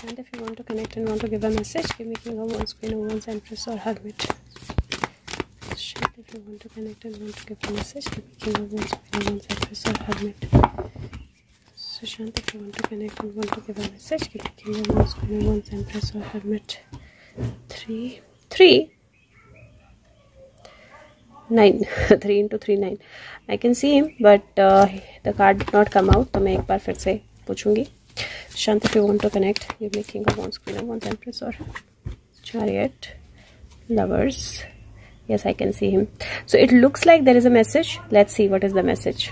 And if you want to connect and want to give a message, give me King of Wands, Queen of Wands, Empress or Hermit. Shant, if you want to connect and want to give a message, give me King of Wands, Queen of Wands, Empress or Hermit. So Shant, if you want to connect and want to give a message, give me King of Wands, Queen of Wands, Empress or Hermit. 3 9 3 into 3 9. I can see him, but the card did not come out. तो मैं एक बार फिर से पूछूंगी. Shant, if you want to connect, give me King of Wands, Queen of Wands, Empress or Chariot. Lovers. Yes, I can see him. So it looks like there is a message. Let's see what is the message.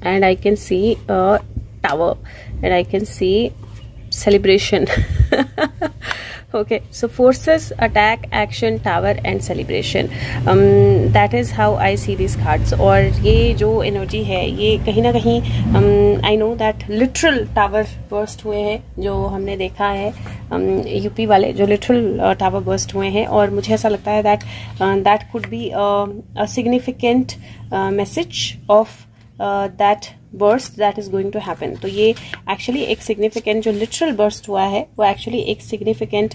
And I can see a tower, and I can see celebration. Okay, so forces, attack, action, tower and celebration. That is how I see these cards. और ये जो energy है ये कहीं ना कहीं I know that literal tower burst हुए हैं, जो हमने देखा है यूपी वाले जो literal tower burst हुए हैं, और मुझे ऐसा लगता है that could be a significant message of that burst that is going to happen. तो ये एक्चुअली एक सिग्निफिकेंट जो लिटरल बर्स्ट हुआ है वो एक्चुअली एक सिग्निफिकेंट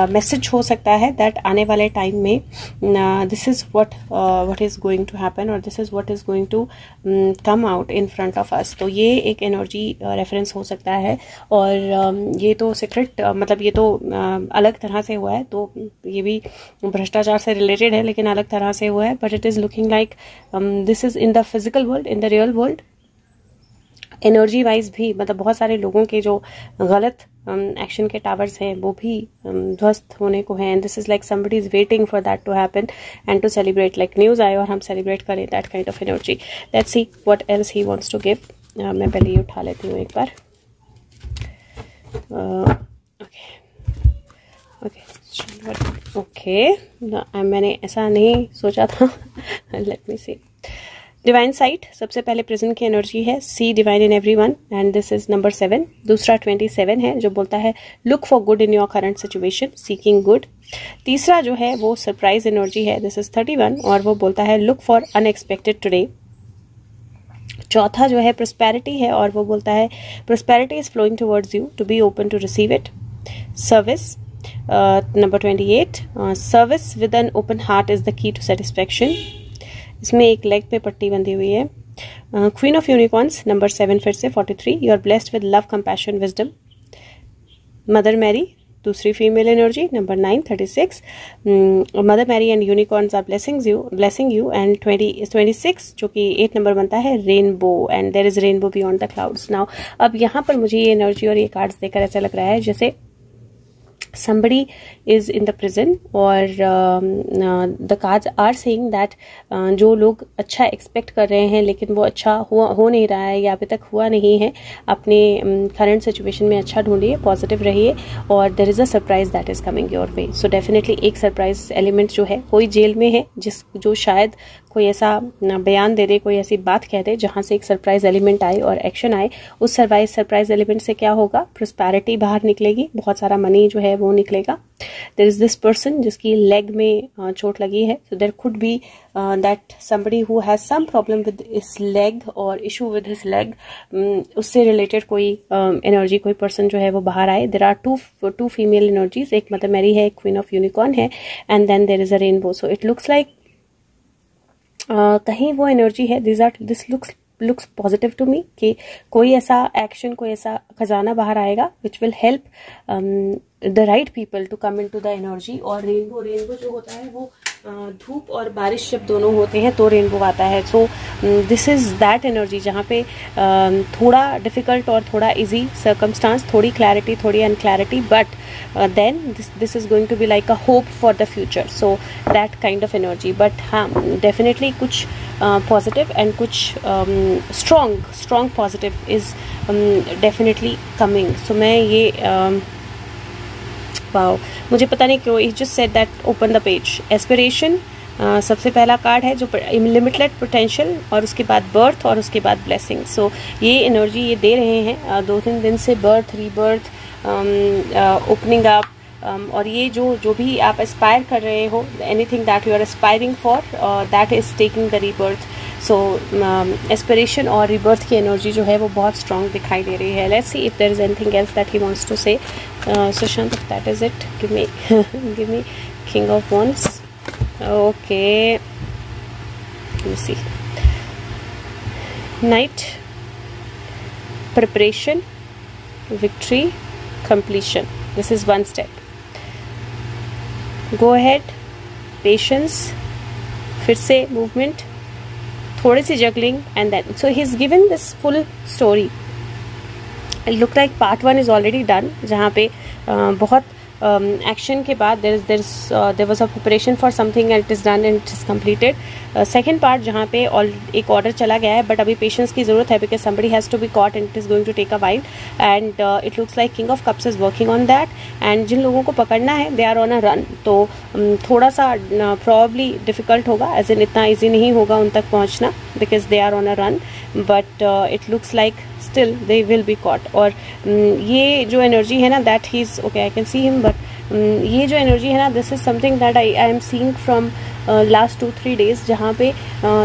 मैसेज हो सकता है दैट आने वाले टाइम में this is what is going to happen और this is what is going to come out in front of us. तो ये एक एनर्जी रेफरेंस हो सकता है, और ये तो सीक्रेट मतलब ये तो अलग तरह से हुआ है, तो ये भी भ्रष्टाचार से रिलेटेड है लेकिन अलग तरह से हुआ है. But it is looking like this is in the physical world, in the real world. Energy wise भी मतलब बहुत सारे लोगों के जो गलत एक्शन के टावर्स हैं वो भी ध्वस्त होने को हैं. This is like somebody is waiting for that to happen and to celebrate, like news आए और हम सेलिब्रेट करें, that kind of energy. Let's see what else he wants to give. मैं पहले ये उठा लेती हूँ एक बार. ओके, मैंने ऐसा नहीं सोचा था. Let me see. Divine sight सबसे पहले प्रेजेंट की एनर्जी है. See divine in everyone and this is number 7. दूसरा 27 है जो बोलता है look for good in your current situation, seeking good. तीसरा जो है वो सरप्राइज एनर्जी है, दिस इज 31 और वो बोलता है लुक फॉर अनएक्सपेक्टेड टुडे. चौथा जो है प्रोस्पेरिटी है और वो बोलता है prosperity is flowing towards you, to be open to receive it. Service number 28, service with an open heart is the key to satisfaction. इसमें एक लेग पे पट्टी बंधी हुई है. क्वीन ऑफ यूनिकॉर्न्स नंबर 7 फिर से 43, you are blessed with love, compassion, wisdom. Mother Mary दूसरी female energy number 9 36, mother Mary and unicorns are blessing you and 26 जो कि 8 नंबर बनता है rainbow, and there is rainbow beyond the clouds. Now अब यहाँ पर मुझे ये एनर्जी और ये कार्ड्स देखकर ऐसा लग रहा है जैसे somebody is in the prison, और the cards are saying that जो लोग अच्छा एक्सपेक्ट कर रहे हैं लेकिन वो अच्छा हो नहीं रहा है या अभी तक हुआ नहीं है, अपने करंट सिचुएशन में अच्छा ढूंढिए, पॉजिटिव रहिए, और there is a surprise that is coming your way. So definitely एक सरप्राइज एलिमेंट जो है, कोई जेल में है जो शायद कोई ऐसा बयान दे दे, कोई ऐसी बात कह दे जहां से एक सरप्राइज एलिमेंट आए और एक्शन आए. उस सरप्राइज एलिमेंट से क्या होगा, प्रोस्पेरिटी बाहर निकलेगी, बहुत सारा मनी जो है वो निकलेगा. देयर इज दिस पर्सन जिसकी लेग में चोट लगी है, so there could be that somebody who has some problem with his leg और इशू विद हिज लेग, उससे रिलेटेड कोई एनर्जी, कोई पर्सन जो है वो बाहर आए. There are two female energies, एक मदर मैरी है, एक क्वीन ऑफ यूनिकॉर्न है, and then there is a rainbow. So it looks like कहीं वो एनर्जी है, this looks positive to me कि कोई ऐसा एक्शन, कोई ऐसा खजाना बाहर आएगा which will help the right people to come into the energy. और रेनबो जो होता है वो धूप और बारिश जब दोनों होते हैं तो रेनबो आता है. सो दिस इज दैट एनर्जी जहाँ पे थोड़ा डिफिकल्ट और थोड़ा इजी सर्कमस्टांस, थोड़ी क्लैरिटी, थोड़ी unclarity, but then this is going to be like a hope for the future. So that kind of energy. But हाँ, definitely कुछ positive and कुछ strong positive is definitely coming. So मैं ये wow, मुझे पता नहीं क्यों it just said that open the page. Aspiration सबसे पहला कार्ड है जो लिमिटेड पोटेंशियल, और उसके बाद बर्थ, और उसके बाद ब्लेसिंग. सो ये एनर्जी ये दे रहे हैं 2-3 दिन से, बर्थ, रीबर्थ, ओपनिंग अप, और ये जो भी आप एस्पायर कर रहे हो, anything that you are aspiring for, that is taking the rebirth. So aspiration और रिबर्थ की एनर्जी जो है वो बहुत स्ट्रॉन्ग दिखाई दे रही है. Let's see if there is anything else that he wants to say. Sushant, that is it. Give me king of wands. Okay, let me see. Knight, preparation, victory, completion. This is one step. Go ahead, patience, फिर से movement, थोड़ी सी juggling, and then so he's given this full story. It look like part 1 is already done, जहाँ पे बहुत action के बाद there was a preparation for something and it is done and it is completed. Second part जहाँ पे एक order चला गया है, बट अभी पेशेंस की ज़रूरत है because somebody has to be caught and it is going to take a while, and it looks like King of Cups is working on that. and जिन लोगों को पकड़ना है they are on a run, तो थोड़ा सा probably difficult होगा, as in इतना easy नहीं होगा उन तक पहुँचना because they are on a run, but it looks like still they will be caught. और ये जो एनर्जी है ना, that he's okay, I can see him, but ये जो एनर्जी है ना, this is something that I am seeing from last 2-3 days, जहाँ पे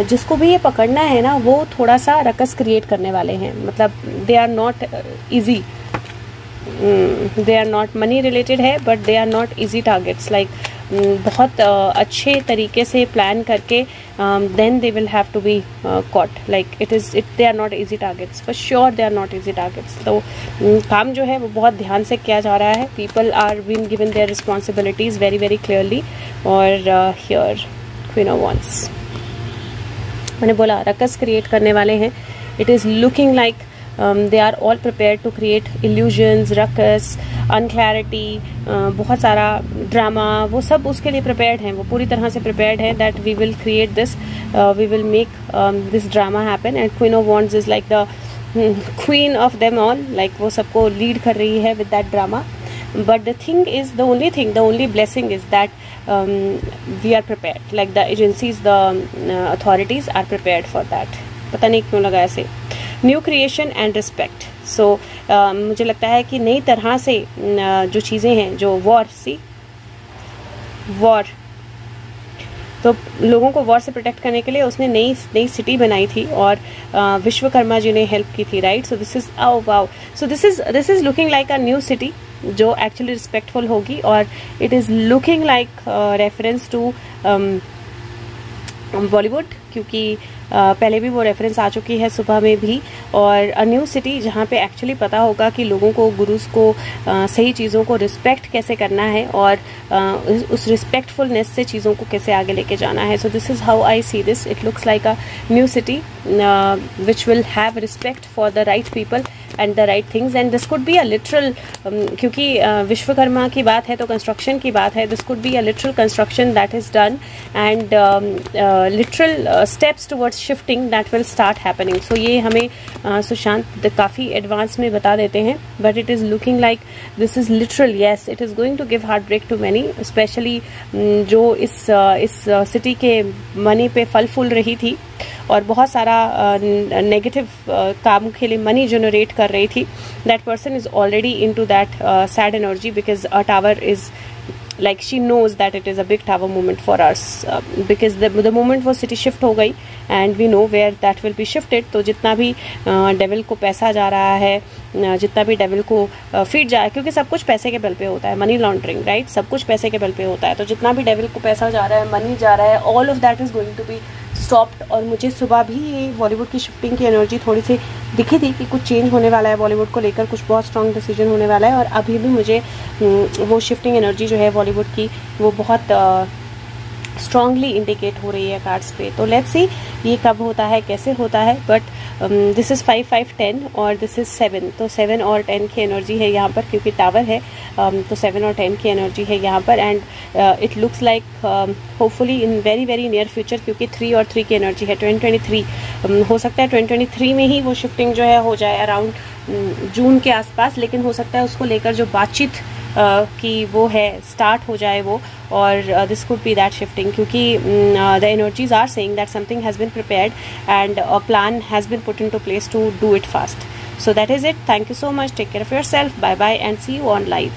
जिसको भी ये पकड़ना है ना, वो थोड़ा सा रकस क्रिएट करने वाले हैं. मतलब they are not easy, they are not money related है, but they are not easy targets. Like बहुत अच्छे तरीके से प्लान करके then they will have to be caught. Like they are not easy targets, for sure they are not easy targets. तो काम जो है वो बहुत ध्यान से किया जा रहा है. People are been given their responsibilities very very clearly. और हियर क्वीन ऑफ वॉन्ड्स, मैंने बोला रकस क्रिएट करने वाले हैं. It is looking like they are all prepared to create illusions, ruckus, unclarity, बहुत सारा ड्रामा, वो सब उसके लिए prepared हैं. वो पूरी तरह से prepared हैं that we will create this, we will make this drama happen. and Queen of Wands is like the queen of them all, like वो सबको lead कर रही है with that drama. But the thing is, the only blessing is that we are prepared, like the agencies, the authorities are prepared for that. पता नहीं क्यों लगा ऐसे. New creation and respect. So मुझे लगता है कि नई तरह से जो चीज़ें हैं, जो वॉर, तो लोगों को वॉर से प्रोटेक्ट करने के लिए उसने नई सिटी बनाई थी, और विश्वकर्मा जी ने हेल्प की थी, right. So this is wow. So this is looking like a new city जो एक्चुअली रिस्पेक्टफुल होगी, और it is looking like reference to Bollywood, क्योंकि पहले भी वो रेफरेंस आ चुकी है सुबह में भी. और अ न्यू सिटी जहाँ पे एक्चुअली पता होगा कि लोगों को, गुरुज को सही चीज़ों को रिस्पेक्ट कैसे करना है, और उस रिस्पेक्टफुलनेस से चीज़ों को कैसे आगे लेके जाना है. So this is how I see this. It looks like a new city which will have respect for the right people and the right things. And this could be a literal, क्योंकि विश्वकर्मा की बात है तो construction की बात है. This could be a literal construction that is done, and literal steps towards shifting that will start happening. So ये हमें सुशांत काफ़ी एडवांस में बता देते हैं, but it is looking like this is literal. Yes, it is going to give heartbreak to many, especially जो इस city के मनी पे फल फूल रही थी और बहुत सारा नेगेटिव काम के लिए मनी जनरेट कर रही थी. That person is already in to that sad energy, because a tower is like she knows that it is a big tower moment for us, because the moment वो city shift हो गई, and we know where that will be shifted. तो जितना भी devil को पैसा जा रहा है, जितना भी डेविल को फीड जा रहा है, क्योंकि सब कुछ पैसे के बल पे होता है, मनी लॉन्ड्रिंग, राइट. सब कुछ पैसे के बल पे होता है, तो जितना भी डेविल को पैसा जा रहा है, मनी जा रहा है, all of that is going to be stopped. और मुझे सुबह भी ये बॉलीवुड की शिफ्टिंग की एनर्जी थोड़ी सी दिखी थी कि कुछ चेंज होने वाला है बॉलीवुड को लेकर, कुछ बहुत स्ट्रॉन्ग डिसीजन होने वाला है. और अभी भी मुझे वो शिफ्टिंग एनर्जी जो है बॉलीवुड की, वो बहुत स्ट्रांगली इंडिकेट हो रही है कार्ड्स पे. तो लेट्स सी ये कब होता है, कैसे होता है. बट दिस इज़ 5, 5, 10 और दिस इज़ 7. तो 7 और 10 की एनर्जी है यहाँ पर, क्योंकि टावर है. तो 7 और 10 की एनर्जी है यहाँ पर. And it looks like hopefully in very very near future, क्योंकि 3 और 3 की एनर्जी है. 2023 हो सकता है 2023 में ही वो शिफ्टिंग जो है हो जाए, अराउंड जून के आसपास. लेकिन हो सकता है उसको लेकर जो बातचीत कि वो है स्टार्ट हो जाए वो, और this could be that shifting, क्योंकि the energies are saying that something has been prepared and a plan has been put into place to do it fast. So that is it. Thank you so much. Take care of yourself. Bye bye and see you on live.